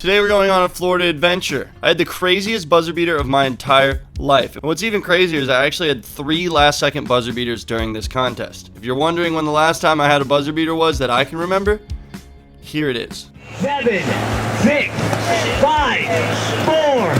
Today we're going on a Florida adventure. I had the craziest buzzer beater of my entire life. And what's even crazier is I actually had 3 last-second buzzer beaters during this contest. If you're wondering when the last time I had a buzzer beater was that I can remember, here it is. 7, 6, 5, 4,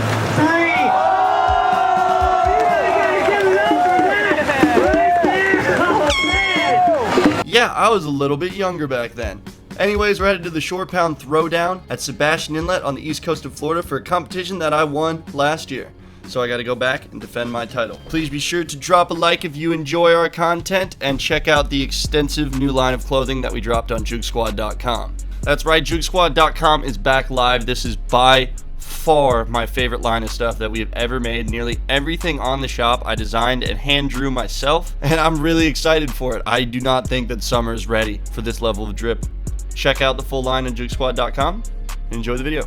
3. Yeah, I was a little bit younger back then. Anyways, we're headed to the short pound throwdown at Sebastian Inlet on the east coast of Florida for a competition that I won last year. So I gotta go back and defend my title. Please be sure to drop a like if you enjoy our content and check out the extensive new line of clothing that we dropped on JoogSquad.com. That's right, JoogSquad.com is back live. This is by far my favorite line of stuff that we have ever made. Nearly everything on the shop I designed and hand drew myself, and I'm really excited for it. I do not think that summer is ready for this level of drip. Check out the full line on JoogSquad.com and enjoy the video.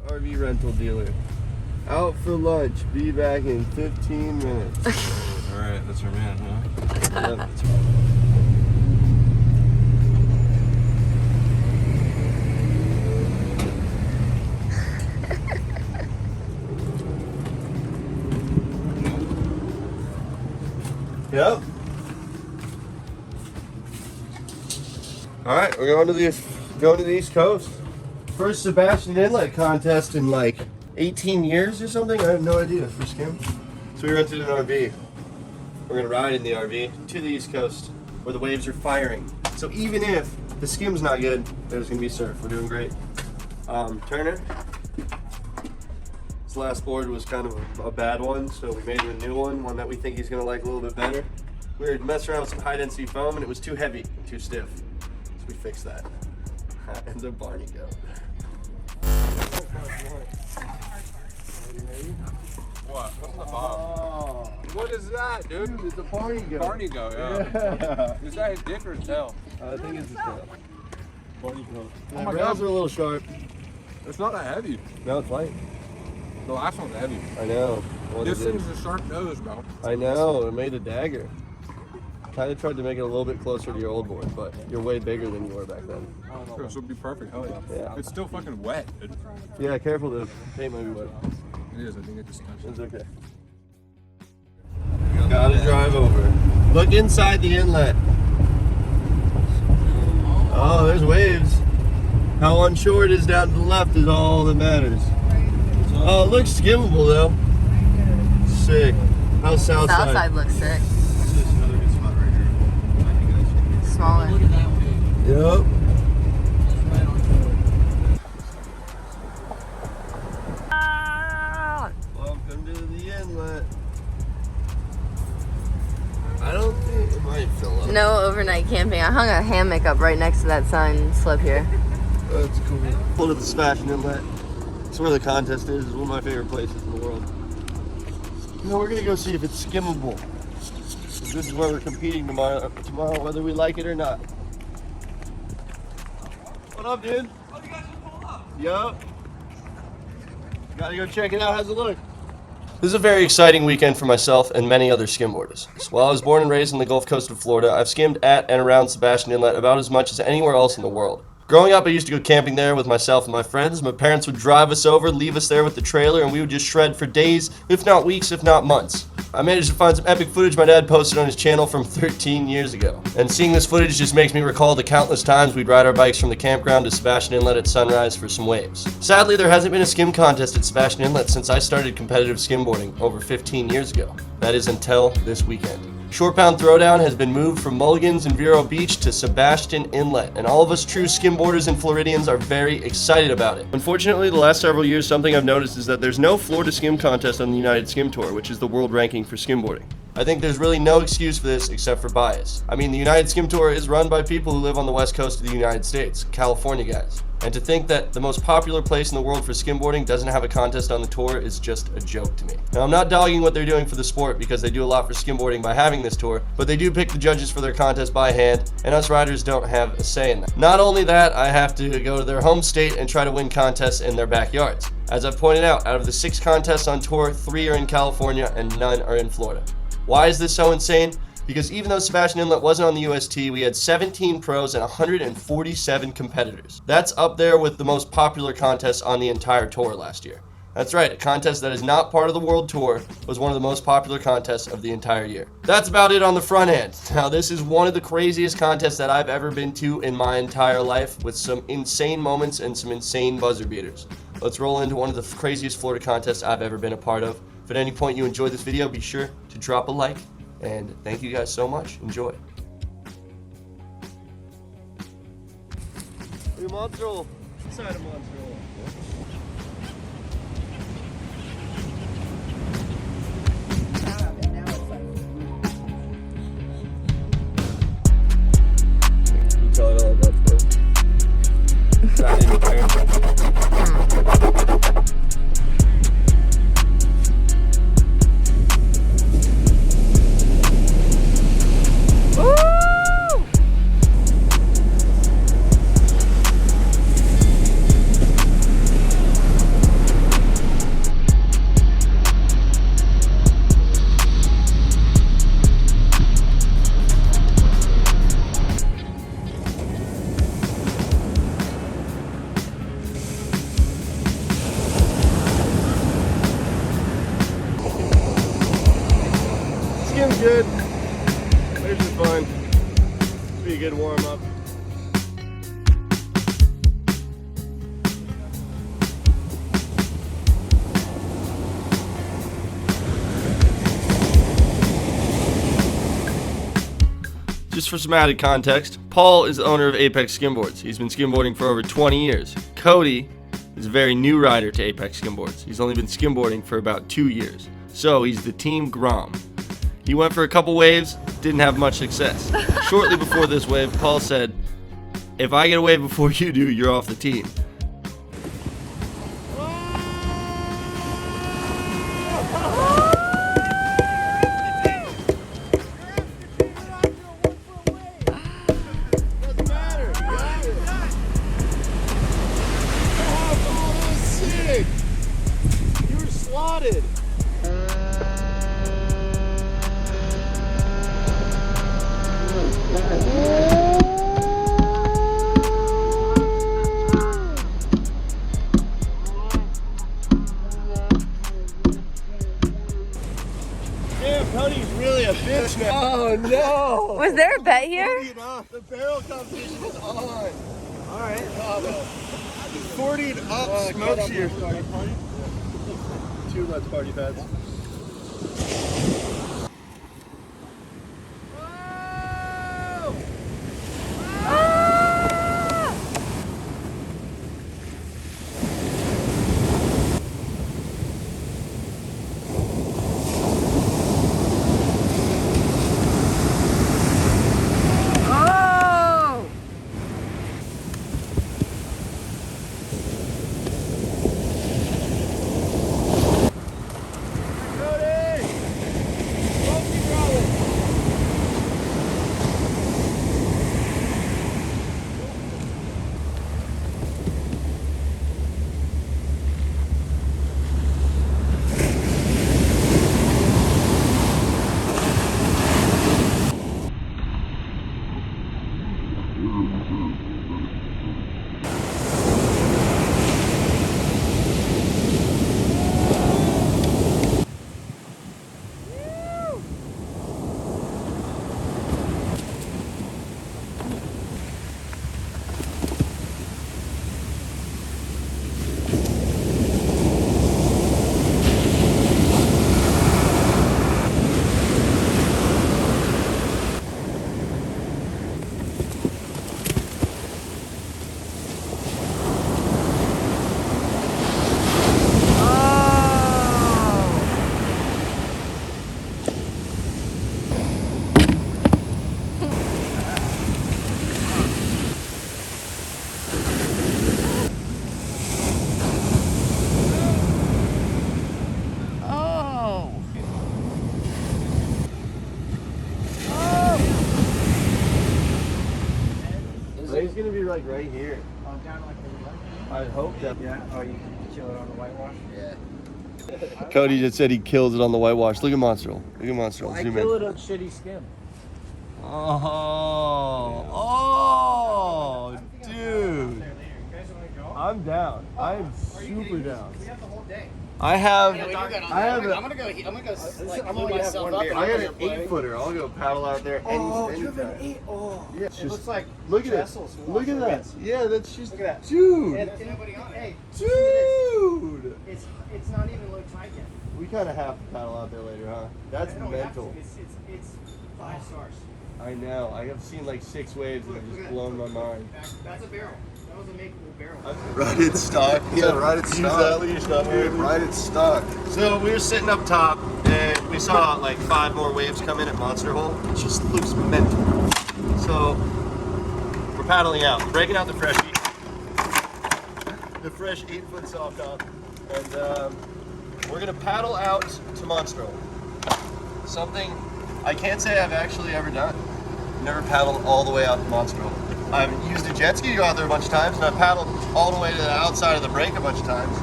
RV rental dealer. Out for lunch. Be back in 15 minutes. Alright, that's our man, huh? Yep. Yep. Alright, we're going to the East Coast. First Sebastian Inlet contest in like 18 years or something? I have no idea for Skim. So we rented an RV. We're gonna ride in the RV to the East Coast where the waves are firing. So even if the skim's not good, there's gonna be surf. We're doing great. Turner. This last board was kind of a bad one, so we made him a new one that we think he's gonna like a little bit better. We were messing around with some high density foam and it was too heavy, too stiff. So we fixed that. And the Barney go. What? What's the bomb? What is that, dude? It's a Barney go. Barney go, yeah. Is that his dick or his tail? I think it's his tail. Barney go. Oh my God, are a little sharp. It's not that heavy. No, it's light. The last one's heavy. I know. This thing's a sharp nose, bro. I know. It made a dagger. Kind of tried to make it a little bit closer to your old board, but you're way bigger than you were back then. This would be perfect. Hell yeah. Yeah. It's still fucking wet, dude. Yeah, careful. The paint might be wet. It is. I think it just touched. It's okay. Gotta drive over. Look inside the inlet. Oh, there's waves. How onshore it is down to the left is all that matters. Oh, it looks skimmable though. Sick. How's south side? South side looks sick. This is another good spot right here. Smaller. Yep. Welcome to the inlet. I don't think it might fill up. No overnight camping. I hung a hammock up right next to that sign. Slept here. That's cool. Pulled at the Sebastian Inlet. It's where the contest is. It's one of my favorite places in the world. Now we're gonna go see if it's skimmable. This is where we're competing tomorrow, whether we like it or not. What up, dude? Oh, you guys just pulled up? Yup. Gotta go check it out. How's it look? This is a very exciting weekend for myself and many other skimboarders. So while I was born and raised on the Gulf Coast of Florida, I've skimmed at and around Sebastian Inlet about as much as anywhere else in the world. Growing up, I used to go camping there with myself and my friends. My parents would drive us over, leave us there with the trailer, and we would just shred for days, if not weeks, if not months. I managed to find some epic footage my dad posted on his channel from 13 years ago. And seeing this footage just makes me recall the countless times we'd ride our bikes from the campground to Sebastian Inlet at sunrise for some waves. Sadly, there hasn't been a skim contest at Sebastian Inlet since I started competitive skimboarding over 15 years ago. That is until this weekend. Short Pound Throwdown has been moved from Mulligan's and Vero Beach to Sebastian Inlet, and all of us true skimboarders and Floridians are very excited about it. Unfortunately, the last several years, something I've noticed is that there's no Florida Skim contest on the United Skim Tour, which is the world ranking for skimboarding. I think there's really no excuse for this except for bias. I mean, the United Skim Tour is run by people who live on the west coast of the United States, California guys. And to think that the most popular place in the world for skimboarding doesn't have a contest on the tour is just a joke to me. Now, I'm not dogging what they're doing for the sport because they do a lot for skimboarding by having this tour, but they do pick the judges for their contest by hand, and us riders don't have a say in that. Not only that, I have to go to their home state and try to win contests in their backyards. As I've pointed out of the 6 contests on tour, 3 are in California and none are in Florida. Why is this so insane? Because even though Sebastian Inlet wasn't on the UST, we had 17 pros and 147 competitors. That's up there with the most popular contest on the entire tour last year. That's right, a contest that is not part of the World Tour was one of the most popular contests of the entire year. That's about it on the front end. Now, this is one of the craziest contests that I've ever been to in my entire life, with some insane moments and some insane buzzer beaters. Let's roll into one of the craziest Florida contests I've ever been a part of. If at any point you enjoyed this video, be sure to drop a like, and thank you guys so much. Enjoy. Hey, monster roll. Inside a monster roll. You tell it all about this. Not in the Skim's good. Waves are fun. Be a good warm up. Just for some added context, Paul is the owner of Apex Skimboards. He's been skimboarding for over 20 years. Cody is a very new rider to Apex Skimboards. He's only been skimboarding for about 2 years. So he's the Team Grom. He went for a couple waves, didn't have much success. Shortly before this wave, Paul said, "If I get a wave before you do, you're off the team." You were slotted. Damn, Cody's really a bitch now. Oh no! Was there a bet here? The barrel competition is on. Alright. 40 up smokes here. 2 Let's Party pads. like right here. Oh, down like the I hope that. Yeah. Oh, you can chill it on the whitewash. Yeah. Cody just said he kills it on the whitewash. Look at Monster Hole. Look at Monster Hole. I Zoom kill in. it on shitty skim. Oh, dude. You guys want to go? I'm down. I am super down. We have the whole day. I have. I'm I gonna go. Like, only have myself one up. beer. I got an 8-footer. I'll go paddle out there. Oh, any you have an time. 8. Oh, Yeah, it looks like look at it. Trestles. Look at that. Yeah, that's just. Look at that. Dude. And nobody on it. Hey, Dude. it's not even low tide yet. We kind of have to paddle out there later, huh? That's I don't have mental. to. It's 5 stars. I know. I have seen like 6 waves and it's just blown my mind. That's a barrel. That was a makeable barrel. Right at stock. Yeah, right at Use stock. that leash, not Dude, moving. right at stock. So we were sitting up top and we saw like 5 more waves come in at Monster Hole. It just looks mental. So we're paddling out, breaking out the freshie, the fresh 8-foot soft top, and we're gonna paddle out to Monster Hole. Something I can't say I've actually ever done. Never paddled all the way out to Monster Hole. I've used a jet ski to go out there a bunch of times, and I've paddled all the way to the outside of the break a bunch of times.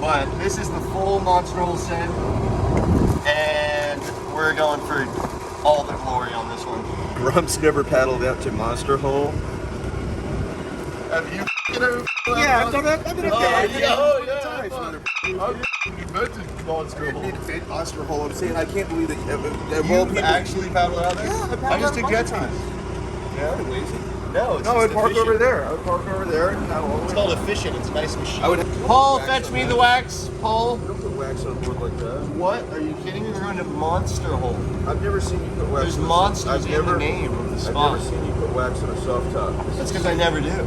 But this is the full Monster Hole set, and we're going for all the glory on this one. Grump's never paddled out to Monster Hole. Have you ever? Yeah, I've done that. I've been Oh, yeah, Monster Hole. I'm saying I can't believe that You actually paddled out there? Yeah, I just took jet skis. Yeah, lazy. No, it's No, just I'd park efficient. over there. I would park over there and paddle all the It's way. called efficient. It's a nice machine. I would Paul, wax fetch on me that. the wax. Paul. You don't put wax on board like that. What? Are you kidding me? We're going to Monster Hole. I've never seen you put wax. There's on a monsters soft- in the name of the I've spot. never seen you put wax on a soft top. That's because I never do.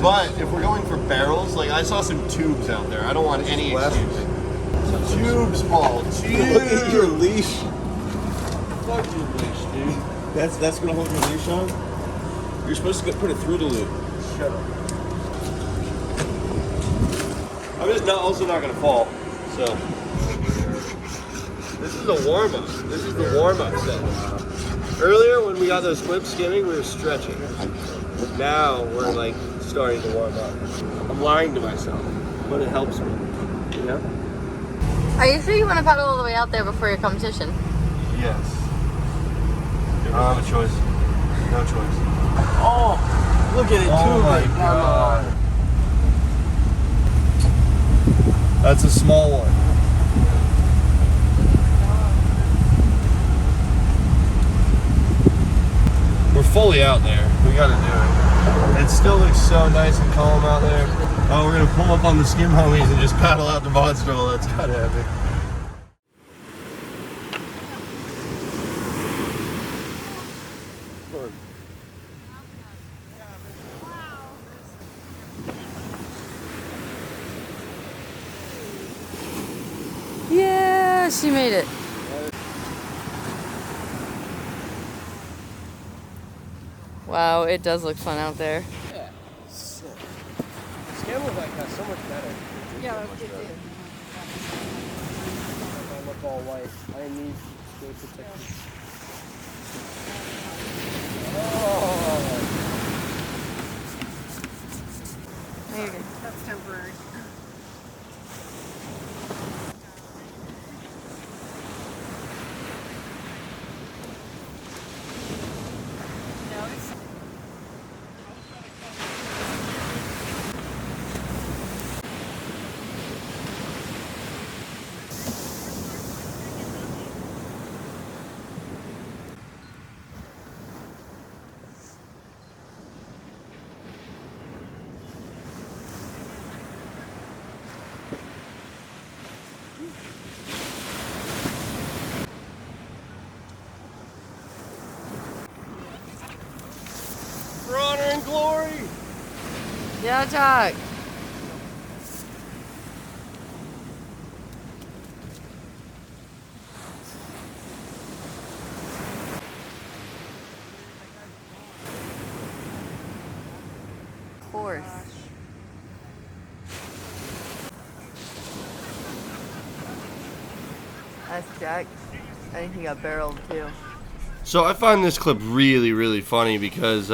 But if we're going for barrels, like I saw some tubes out there. I don't want any blasphemy. excuse. Tubes, Paul. Tubes. Look at your leash. Fuck your leash, dude. That's gonna hold your leash on. You're supposed to put it through the loop. Shut up. I'm just also not gonna fall. So this is a warm up. This is the warm up set. Earlier when we got those flips skimming, we were stretching. Now we're like starting to warm up. I'm lying to myself, but it helps me. You know? Are you sure you want to paddle all the way out there before your competition? Yes. No choice. No choice. Oh, look at it Oh my God. That's a small one. We're fully out there. We gotta do it. It still looks so nice and calm out there. Oh, we're gonna pull up on the skim homies and just paddle out the Monster Hole. That's kinda epic. Yeah, she made it. Wow, it does look fun out there. Yeah. Sick. Skimboard like that's so much better. Yeah, I look all white. I need to protect me. Oh. That's temporary. No, it's For honor and glory. Yeah, Jack. Of course. That's Jack. I think he got barreled too. So I find this clip really, really funny because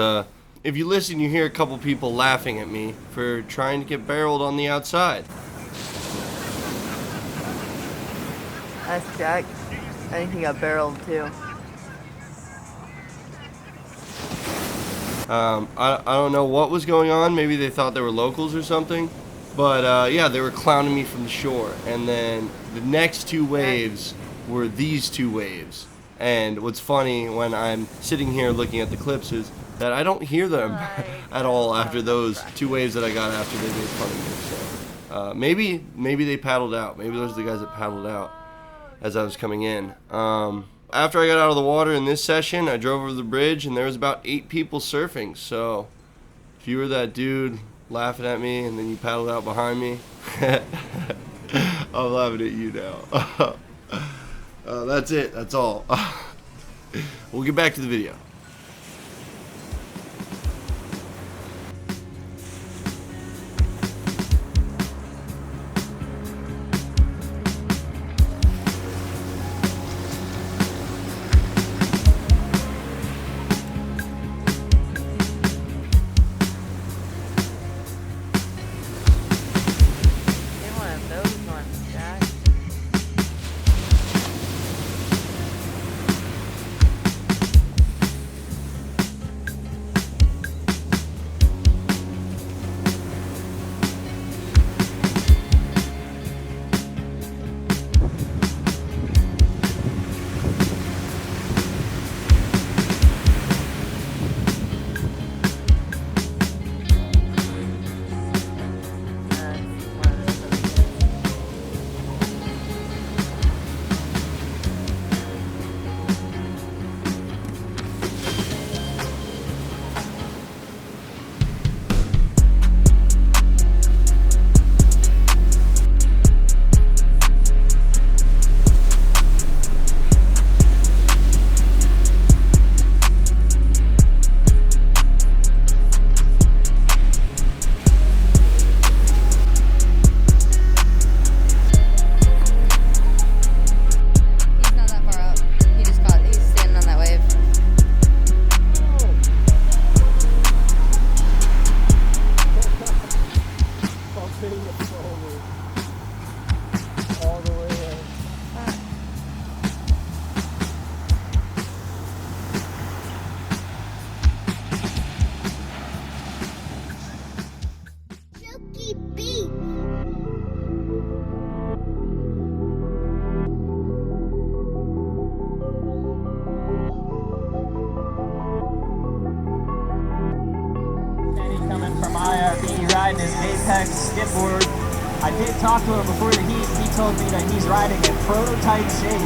If you listen, you hear a couple people laughing at me for trying to get barreled on the outside. That's Jack. I think he got barreled too. I don't know what was going on. Maybe they thought they were locals or something. But yeah, they were clowning me from the shore. And then the next two waves were these two waves. And what's funny when I'm sitting here looking at the clips is that I don't hear them at all after those two waves that I got after they made fun of me. So maybe they paddled out. Maybe those are the guys that paddled out as I was coming in. After I got out of the water in this session, I drove over the bridge and there was about 8 people surfing. So if you were that dude laughing at me and then you paddled out behind me, I'm laughing at you now. That's it. That's all. We'll get back to the video. Riding his Apex Skimboard. I did talk to him before the heat. He told me that he's riding a prototype shape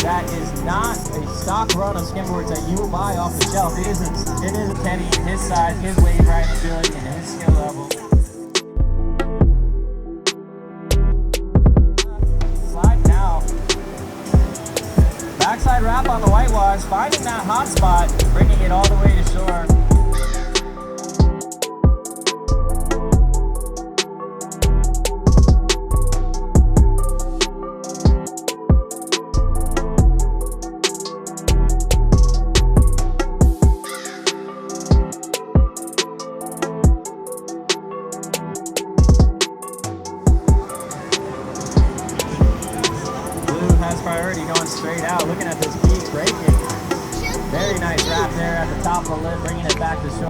that is not a stock run of skimboards that you will buy off the shelf. It is a Tenney, his size, his wave riding ability, and his skill level. Slide now. Backside wrap on the whitewash, finding that hot spot, bringing it all the way to shore. Priority going straight out, looking at this beach, breaking. Very nice wrap there at the top of the lip, bringing it back to shore.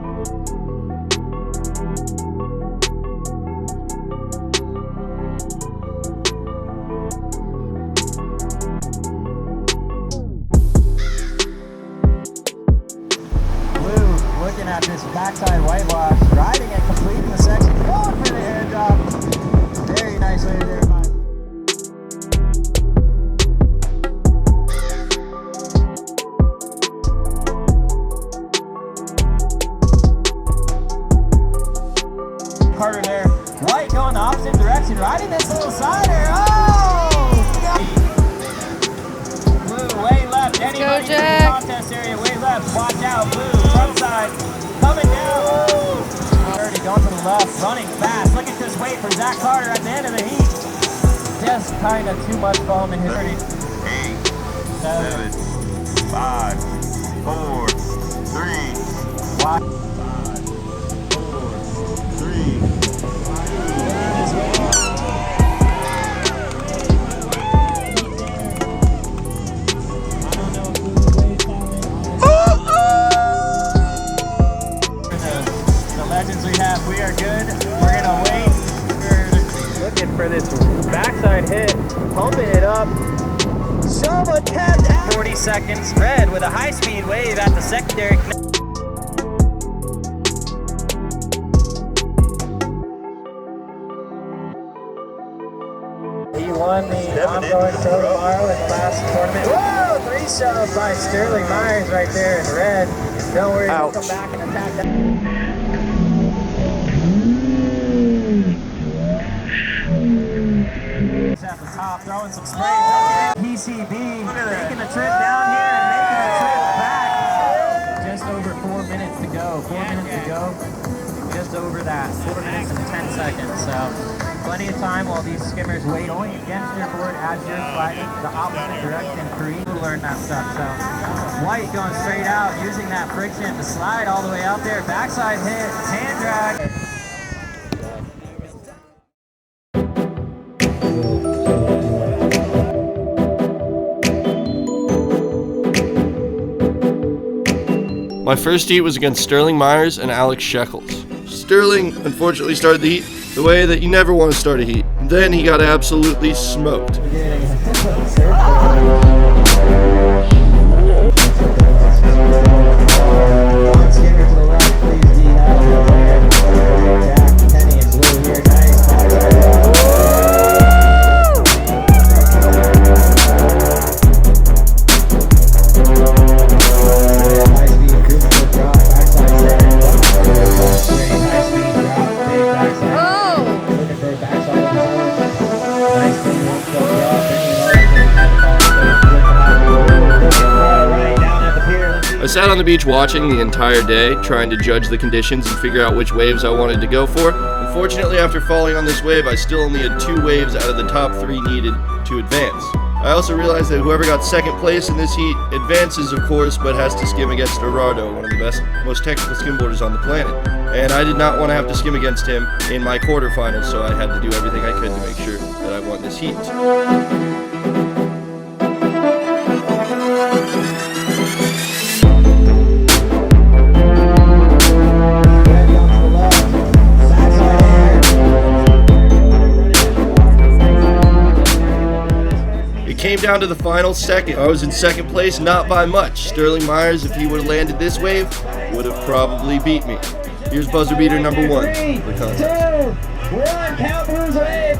Blue looking at this backside whitewash, riding it, completing the section, going for the air drop. Very nice way there by Carter there. White going the opposite direction, riding this little cider. Oh! Blue, way left. Anybody in the contest area, way left. Watch out, blue, front side. Coming down. Oh! 30 going to the left, running fast. Look at this weight for Zach Carter at the end of the heat. Just kind of too much foam in his 8, 7, 5, 4, 3, 5. so much head. 40 seconds. Red with a high-speed wave at the secondary. He won the ongoing total tomorrow in the last tournament. Whoa! 3 shove by Sterling Myers right there in red. Don't worry, he'll come back and attack that. At the top, throwing some sprays. PCB making a trip down here and making a trip back. Just over 4 minutes to go. 4 minutes to go. Just over that. 4 minutes and 10 seconds. So plenty of time while these skimmers wait. Going against your board as you're sliding the opposite direction for you to learn that stuff. So White going straight out, using that friction to slide all the way out there. Backside hit, hand drag. My first heat was against Sterling Myers and Alex Shekels. Sterling unfortunately started the heat the way that you never want to start a heat. Then he got absolutely smoked. I sat on the beach watching the entire day, trying to judge the conditions and figure out which waves I wanted to go for. Unfortunately, after falling on this wave, I still only had 2 waves out of the top 3 needed to advance. I also realized that whoever got second place in this heat advances, of course, but has to skim against Gerardo, one of the best, most technical skimboarders on the planet. And I did not want to have to skim against him in my quarterfinals, so I had to do everything I could to make sure that I won this heat. Came down to the final second. I was in second place, not by much. Sterling Myers, if he would have landed this wave, would have probably beat me. Here's buzzer beater number 1 of the contest. 2, 1, count Blues wave.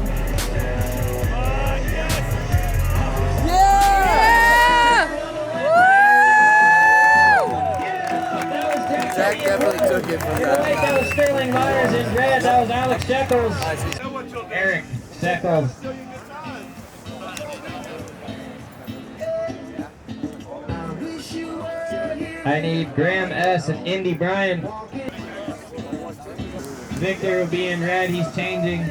Jack definitely took it from that. That was Sterling Myers in red. That was Alex Shekels. Eric Shekels. I need Graham S. and Indy Bryan. Victor will be in red. He's changing.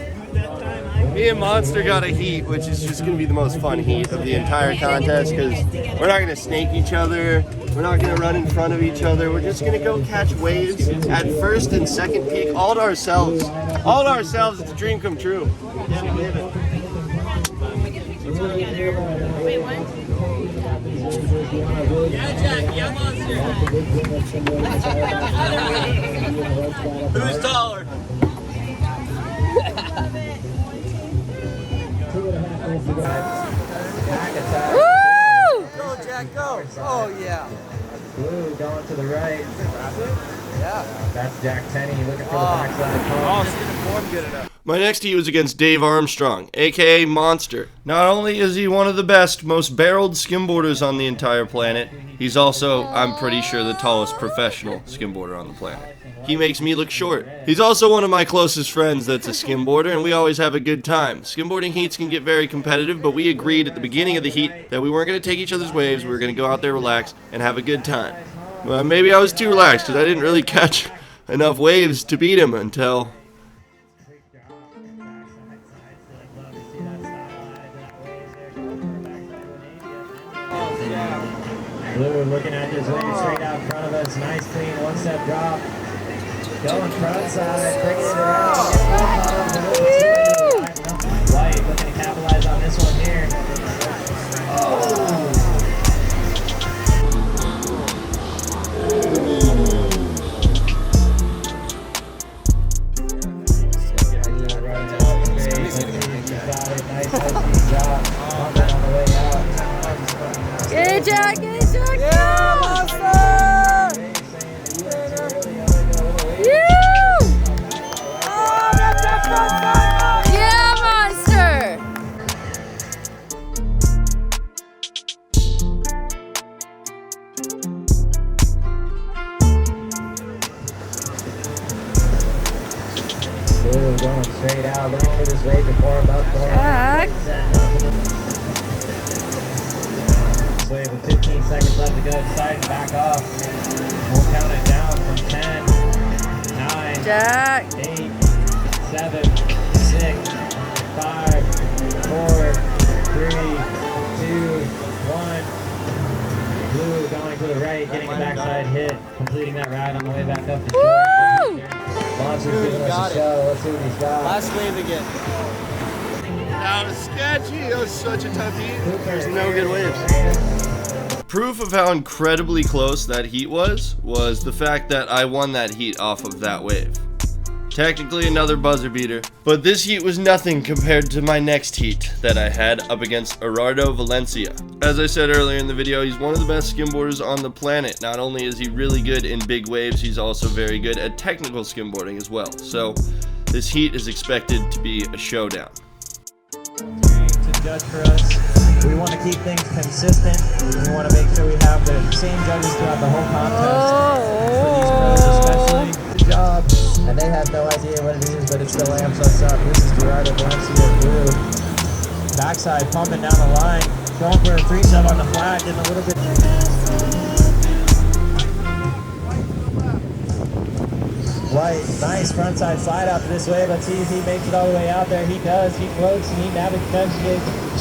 Me and Monster got a heat, which is just going to be the most fun heat of the entire contest because we're not going to snake each other. We're not going to run in front of each other. We're just going to go catch waves at first and second peak, all to ourselves. All to ourselves. It's a dream come true. Wait, what? Yeah, Jack, yeah, Monster. Who's taller? Woo! Go, Jack, go! Oh, yeah. Blue going to the right. Yeah. That's Jack Tenney looking for the backside. My next heat was against Dave Armstrong, aka Monster. Not only is he one of the best, most barreled skimboarders on the entire planet, he's also, I'm pretty sure, the tallest professional skimboarder on the planet. He makes me look short. He's also one of my closest friends that's a skimboarder, and we always have a good time. Skimboarding heats can get very competitive, but we agreed at the beginning of the heat that we weren't going to take each other's waves, we were going to go out there, relax, and have a good time. Well, maybe I was too relaxed, because I didn't really catch enough waves to beat him until... Blue looking at this wave straight out in front of us. Nice clean one-step drop. Going front side, bringing it around. White looking to capitalize on this one here. Oh! Nice high-speed drop. On the way out. it, Jack. Get it, Jack. Yeah, monster! Yeah, monster. Blue going straight out, looking for this wave before about Jack. This wave with 15 seconds left to go, decide to back off. We'll count it down from 10, 9, Jack. 8, 7, 6, 5, 4, 3, 2, 1. Blue going to the right, getting a backside hit, completing that ride on the way back up the Woo! shore. Monster's giving us a show. Let's see what he's got. Last wave again. That was sketchy. That was such a tough heat. There's no good waves. Proof of how incredibly close that heat was the fact that I won that heat off of that wave. Technically another buzzer beater, but this heat was nothing compared to my next heat that I had up against Gerardo Valencia. As I said earlier in the video, he's one of the best skimboarders on the planet. Not only is he really good in big waves, he's also very good at technical skimboarding as well. So this heat is expected to be a showdown. To judge for us, we want to keep things consistent. We want to make sure we have the same judges throughout the whole contest. For these pros especially, good job. And they have no idea what it is, but it still amps us up. This is Gerardo Valencia Blue. Backside pumping down the line, going for a 3-sub on the flat, getting a little bit. White, nice frontside slide out this way. Let's see if he makes it all the way out there. He does. He floats and he navigates.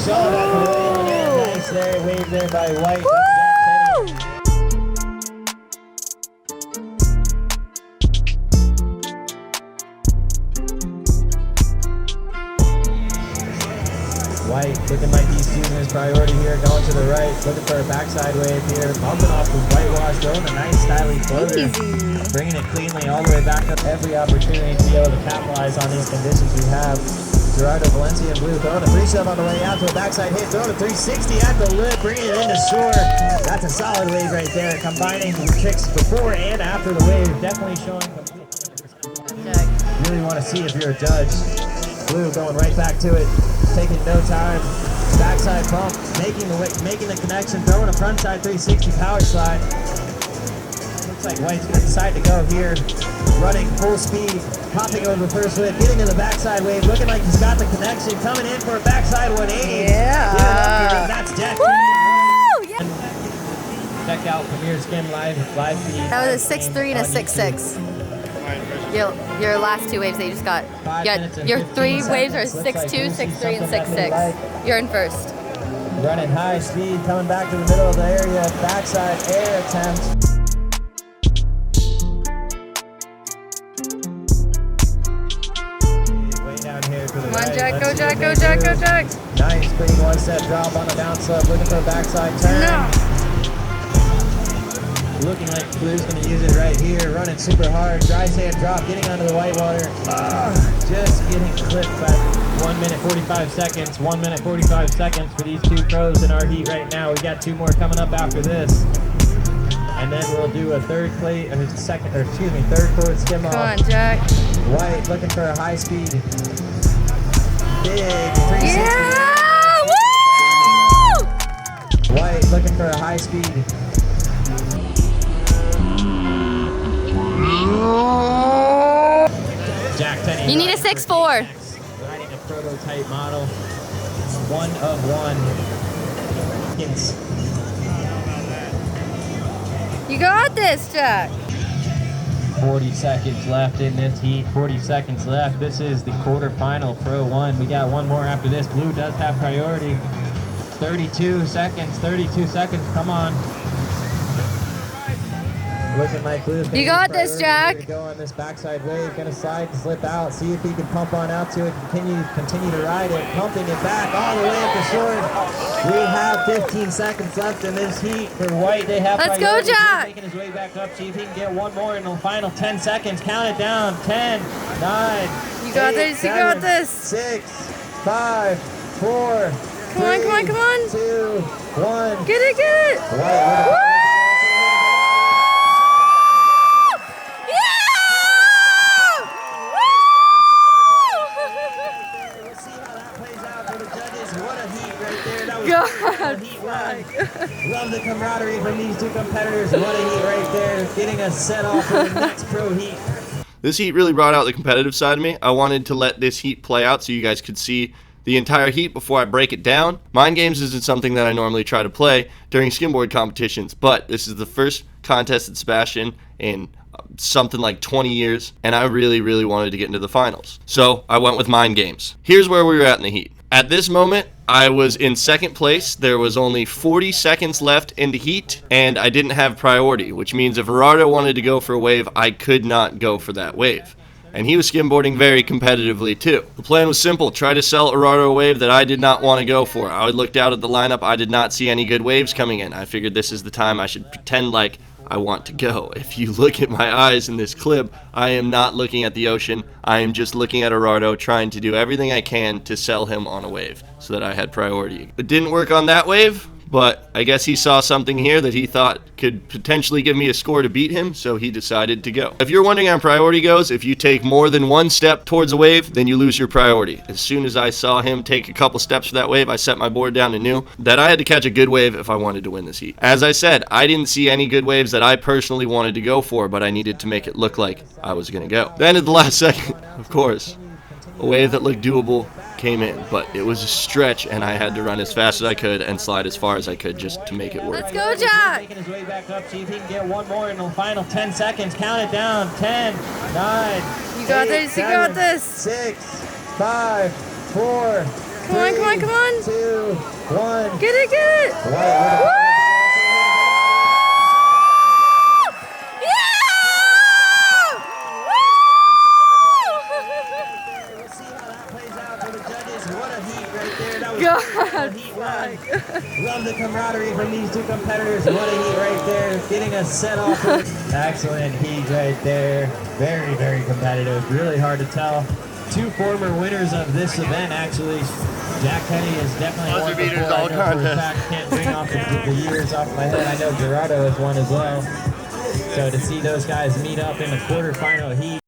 Show that the wave. Nice there, wave there by White. That's Jack Tenney. White looking like he's choosing his priority here, going to the right, looking for a backside wave here, bumping off the whitewash, throwing a nice styling floater, bringing it cleanly all the way back up. Every opportunity to be able to capitalize on these conditions we have. Gerardo Valencia Blue throwing a 3-sub on the way out to a backside hit, throwing a 360 at the lip, bringing it into shore. That's a solid wave right there, combining tricks before and after the wave, definitely showing complete. Jack. Really want to see if you're a judge. Blue going right back to it, taking no time. Backside bump, making the connection, throwing a frontside 360 power slide. Looks like White's gonna decide to go here. Running full speed, hopping over the first wave, getting to the backside wave, looking like he's got the connection, coming in for a backside 180. Yeah. That's Jack. Woo! Yeah. Check out Premier Skim live feed. That was a 6'3" and a 6'6". Your last two waves that you just got. Your 3 waves are 6'2", 6'3", and 6'6". You're in first. Running high speed, coming back to the middle of the area, backside air attempt. Way down here to the Come on, right. Jack, Let's go, see Jack, what go, they Jack, do. go, Jack. Nice, big 1-step drop on the down slope, looking for a backside turn. No. Looking like Blue's gonna use it right here, running super hard, dry sand drop, getting onto the whitewater. Just getting clipped by 1 minute 45 seconds. 1 minute 45 seconds for these two pros in our heat right now. We got 2 more coming up after this. And then we'll do a third chord skim off. Come on, Jack. White looking for a high speed. Big 360. Yeah! Woo! White looking for a high speed. Jack Tenney. You need a 6'4". Riding a prototype model. 1 of 1. You got this, Jack. 40 seconds left in this heat. 40 seconds left. This is the quarterfinal Pro 1. We got 1 more after this. Blue does have priority. 32 seconds. 32 seconds. Come on. Looking like Blue's gonna You got use this, priority Jack. to go on this backside wave. Gonna slide and slip out. See if he can pump on out to it. Continue to ride it. Pumping it back all the way up the shore. We have 15 seconds left in this heat for White. They have Let's go, priority. Jack. Making his way back up. See if he can get 1 more in the final 10 seconds. Count it down. 10, 9. You got 8, this, you got 7, this. 6, 5, 4. Come on, come on, come on. 2, 1. Get it, get it. Love the camaraderie from these two competitors. What a heat right there. Getting us set off for the next pro heat. This heat really brought out the competitive side of me. I wanted to let this heat play out so you guys could see the entire heat before I break it down. Mind games isn't something that I normally try to play during skimboard competitions, but this is the first contest at Sebastian in something like 20 years, and I really wanted to get into the finals. So I went with mind games. Here's where we were at in the heat. At this moment, I was in second place. There was only 40 seconds left in the heat, and I didn't have priority, which means if Gerardo wanted to go for a wave, I could not go for that wave. And he was skimboarding very competitively too. The plan was simple: try to sell Gerardo a wave that I did not want to go for. I looked out at the lineup, I did not see any good waves coming in. I figured this is the time I should pretend like I want to go. If you look at my eyes in this clip, I am not looking at the ocean. I am just looking at Gerardo, trying to do everything I can to sell him on a wave so that I had priority. It didn't work on that wave, but I guess he saw something here that he thought could potentially give me a score to beat him, so he decided to go. If you're wondering how priority goes, if you take more than one step towards a wave, then you lose your priority. As soon as I saw him take a couple steps for that wave, I set my board down and knew that I had to catch a good wave if I wanted to win this heat. As I said, I didn't see any good waves that I personally wanted to go for, but I needed to make it look like I was going to go. Then at the last second, of course, a wave that looked doable came in, but it was a stretch and I had to run as fast as I could and slide as far as I could just to make it work. Let's go, Jack! Making his way back up, see if he can get one more in the final 10 seconds. Count it down. 10, 9, You got 8, this, you 7, got this! 6, 5, 4, Come on, come on, come on! 2, 1. Get it, get it! Woo! God. Love the camaraderie from these two competitors. What a heat right there. Getting us set off. Excellent heat right there. Very competitive. Really hard to tell. Two former winners of this event, actually. Jack Tenney is definitely BUZZER one beaters before. all I know for a contest. fact, can't bring off the years off my head. I know Gerardo is one as well. So to see those guys meet up in the quarterfinal heat.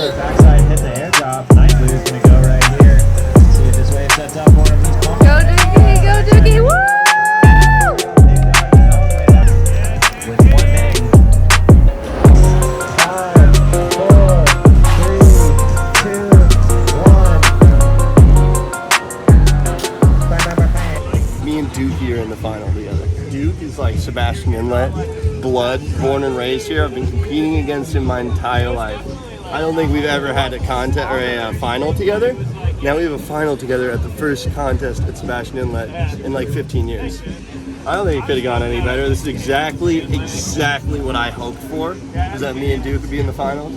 Backside hit the airdrop. Night Blue's gonna go right here. See if this wave sets up for him. He's pumping. Go Dookie, woo! With 1 minute. 5, 4, 3, 2, 1. Me and Dookie are in the final together. Duke is like Sebastian Inlet, blood, born and raised here. I've been competing against him my entire life. I don't think we've ever had a contest or a final together. Now we have a final together at the first contest at Sebastian Inlet in like 15 years. I don't think it could have gone any better. This is exactly what I hoped for, is that me and Duke would be in the finals.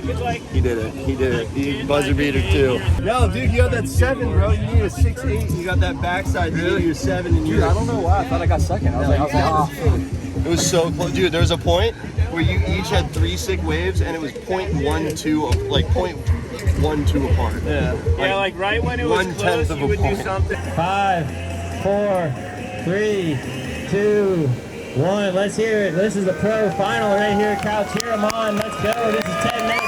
He did it. He did it. He buzzer beater too. No, dude, you had that 7, bro. You need a 6.8. You got that backside. Really? You're 7 and Dude, I don't know why. I thought I got second. I was like, It was so close, dude. There was a point where you each had 3 sick waves, and it was 0.12, like 0.12 apart. Yeah, like right when it was 1/10 close, of you a would do point. something. 5, 4, 3, 2, 1. Let's hear it. This is the pro final right here, Cal. Cheer them on. Let's go. This is 10 minutes.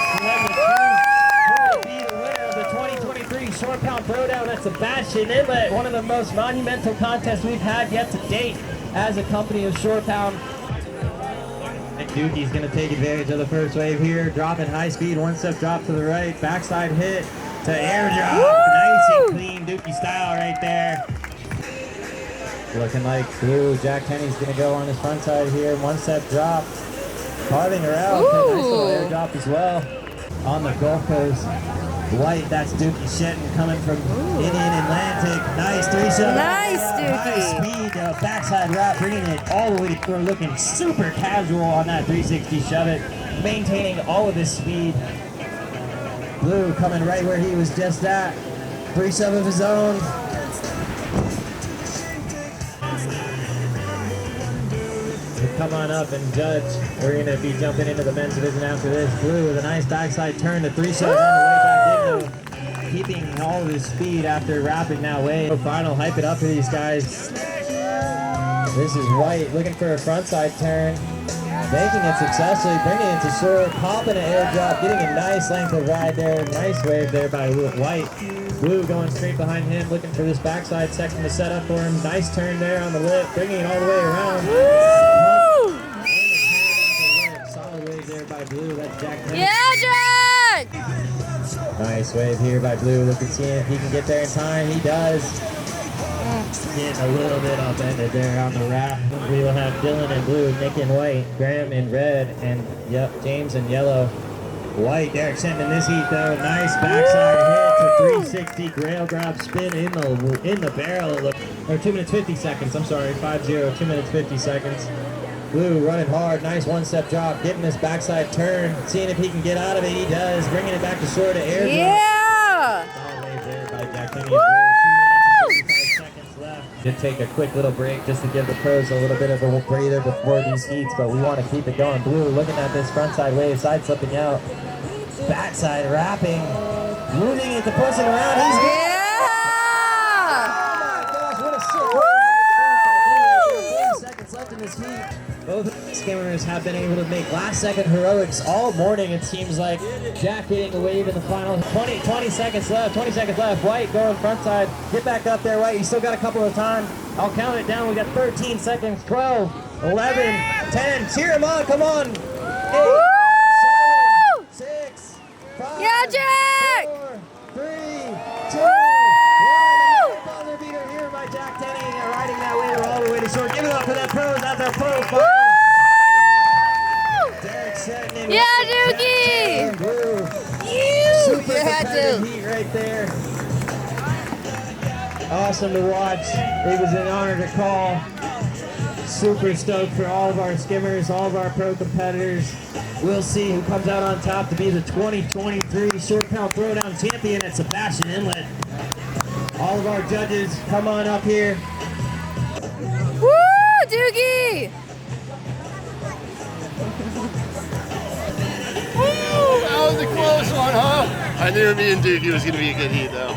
Who will be the winner of the 2023 Short Pound Throwdown at Sebastian Inlet? One of the most monumental contests we've had yet to date as a company of Short Pound. And Dookie's going to take advantage of the first wave here. Dropping high speed, 1-step drop to the right. Backside hit to air drop. Nice and clean Dookie style right there. Looking like blue. Jack Tenney's going to go on his front side here. 1-step drop. Carving around. Nice little air drop as well. On the Gulf Coast. White, that's Dookie Shetton coming from Indian Atlantic. Nice 3-shot. Nice, Dookie. High speed backside wrap, bringing it all the way to throw, looking super casual on that 360 shove it. Maintaining all of his speed. Blue coming right where he was just at. 3-shove of his own. Come on up and judge. We're going to be jumping into the men's division after this. Blue with a nice backside turn. The 3-shots on the way back in, keeping all of his speed after wrapping that wave. Final, hype it up for these guys. This is White looking for a frontside turn. Making it successfully, bringing it to shore, popping an air drop, getting a nice length of ride there. Nice wave there by White. Blue going straight behind him, looking for this backside section to set up for him. Nice turn there on the lip, bringing it all the way around. Solid wave there by Blue. That's Jack Tenney. Yeah, Jack! Nice wave here by Blue. Look at seeing if he can get there in time. He does. Getting a little bit upended there on the wrap. We will have Dylan in blue, Nick in white, Graham in red, and yep, James in yellow. White, Derek sending this heat though. Nice backside hit to 360 grail grab spin in the barrel. Or 2 minutes 50 seconds. I'm sorry, 5-0, 2 minutes 50 seconds. Blue running hard, nice 1-step drop, getting this backside turn, seeing if he can get out of it. He does, bringing it back to shore to air drop. Yeah! Solid wave there by Jack Tenney. 2 minutes and 55 seconds left. Did take a quick little break just to give the pros a little bit of a breather before these heats, but we want to keep it going. Blue looking at this frontside wave, side slipping out, backside wrapping, moving it to push it around. He's good. Yeah! Oh my gosh, what a sick 30 seconds left in this heat. Both skimmers have been able to make last-second heroics all morning. It seems like Jack hitting a wave in the final. 20 seconds left. 20 seconds left. White going frontside. Get back up there, White. You still got a couple of time. I'll count it down. We got 13 seconds. 12, 11, 10. Cheer him on. Come on. 8, 7, 6, 5, Yeah, Jack! 4, 3, 2, 1. Buzzer beater here by Jack Tenney. Riding that wave all the way to shore. Give it up for that pro. That's our pro final. Derek setting in. Yeah, Dookie! Super You had competitive to. heat right there. Awesome to watch. It was an honor to call. Super stoked for all of our skimmers, all of our pro competitors. We'll see who comes out on top to be the 2023 Short Pound Throwdown champion at Sebastian Inlet. All of our judges, come on up here. Woo, Dookie! That was a close one, huh? I knew me and Dookie was going to be a good heat, though.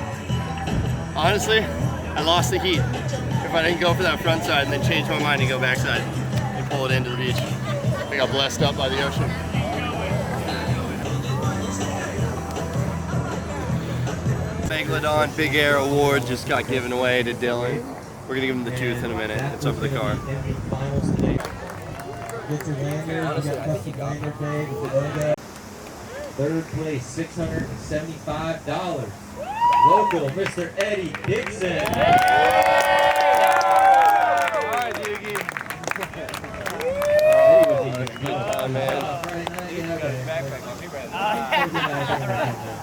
Honestly, I lost the heat. If I didn't go for that front side and then change my mind and go backside and pull it into the beach. I got blessed up by the ocean. Megalodon Big Air Award just got given away to Dylan. We're going to give him the tooth in a minute. It's up the car. Third place, $675. Local, Mr. Eddie Dixon. Alright, Doogie. Oh, man.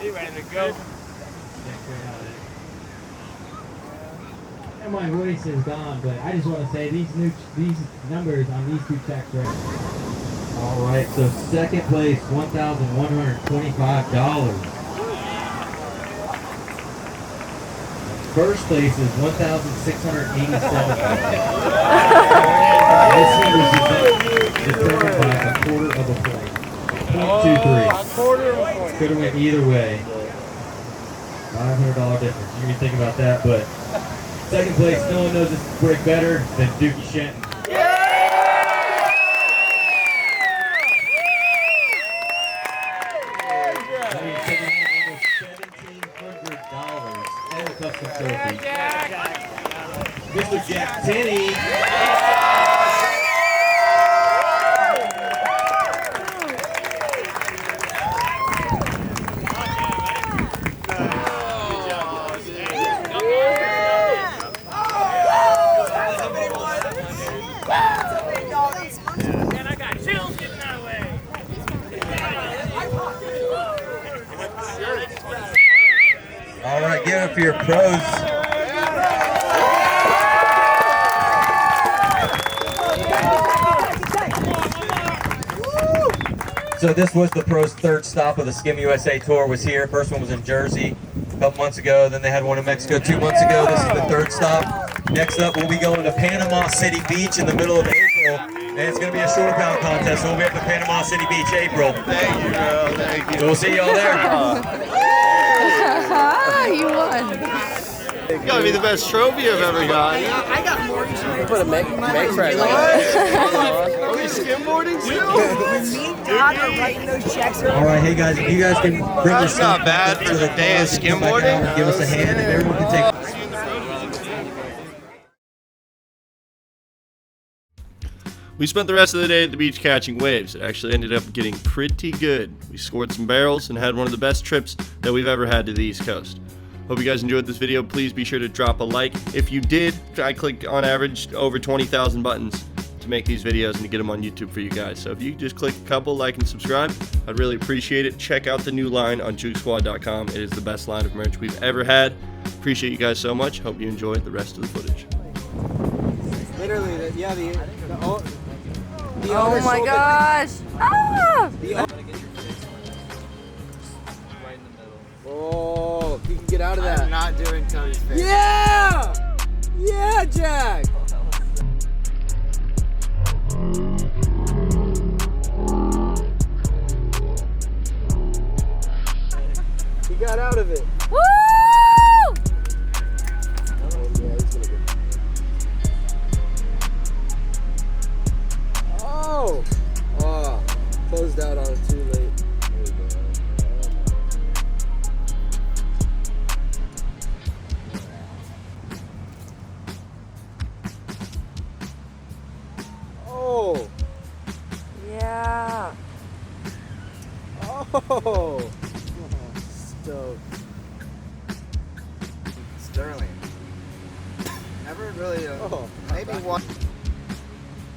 He ready to go. And my voice is gone, but I just want to say these numbers on these two checks right now. All right, so second place, $1,125. First place is $1,687. This heat was determined by a quarter of a point. 0.23. Could have went either way. $500 difference. You can think about that, but second place, no one knows this brick better than Dookie Shenton. Custom trophy. Mr. Jack Tenney. Man, I got chills getting that way. All right, give it up for your pros. So this was the pros' third stop of the Skim USA tour. Was here. First one was in Jersey a couple months ago. Then they had one in Mexico 2 months ago. This is the third stop. Next up, we'll be going to Panama City Beach in the middle of April. And it's going to be a short pound contest. So we'll be up to Panama City Beach April. Thank you, bro. Thank you. So we'll see y'all there. You won. It's gotta be the best trophy I've ever got. I got more. Put a make right Are we skimboarding still? Me and Todd are writing those checks. All right, hey guys, if you guys can bring your That's not seat bad up for to the day of car, come back out and give us a hand, and everyone can take. We spent the rest of the day at the beach catching waves. It actually ended up getting pretty good. We scored some barrels and had one of the best trips that we've ever had to the East Coast. Hope you guys enjoyed this video. Please be sure to drop a like. If you did, I click on average over 20,000 buttons to make these videos and to get them on YouTube for you guys. So if you just click a couple, like, and subscribe, I'd really appreciate it. Check out the new line on JoogSquad.com. It is the best line of merch we've ever had. Appreciate you guys so much. Hope you enjoyed the rest of the footage. Literally, Oh my gosh. Ah! Oh, you can get out of that. I'm not doing Cody's face. Yeah! Yeah, Jack! He got out of it. Woo! Oh! Oh, closed out on it too late. There we go. Oh! Yeah. Oh! Stoked. Sterling. Never really. Maybe one.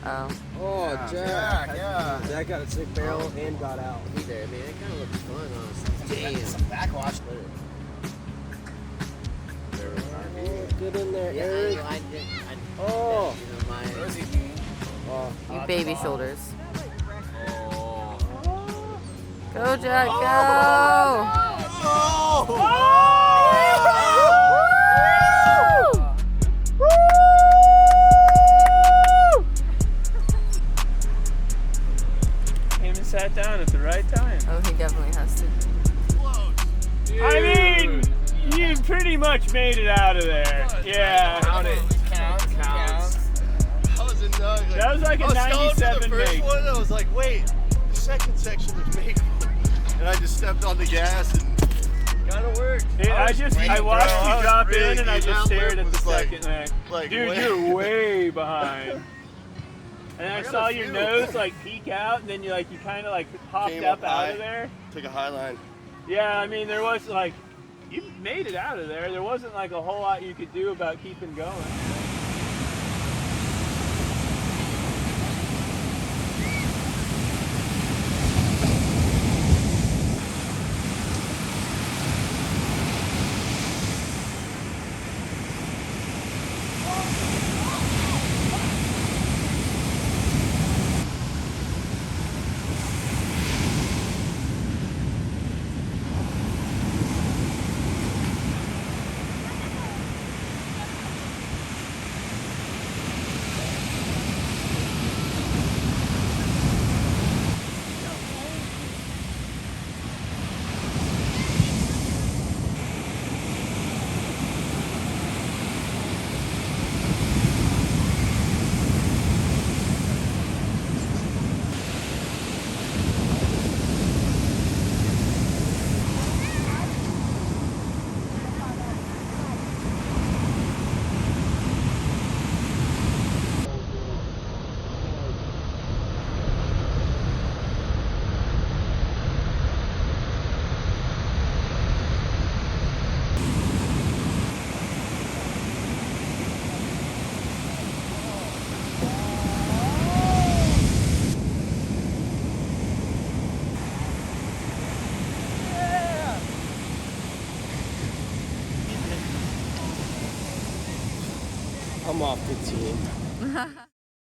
Oh. Oh, Jack. Yeah. Jack got a sick barrel and got out. He did. I mean, it kind of looks fun, honestly. Damn. Some backwash. Oh, get in there, Eric. Oh. You baby shoulders. Go, Jack, go! Came and sat down at the right time. Oh, he definitely has to. I mean, you pretty much made it out of there. Yeah. Count it. Counts. I was in That was like a 97 the first make. one, I was like, wait, the second section was made. And I just stepped on the gas and kind of worked. I watched you drop in and I just stared at the was like- second leg. like, Dude, way- you're way behind. And I saw your nose like peek out, and then you kind of like popped Came up up out high. of there. Took a high line. Yeah, I mean there was like, you made it out of there. There wasn't like a whole lot you could do about keeping going. I'm off the team.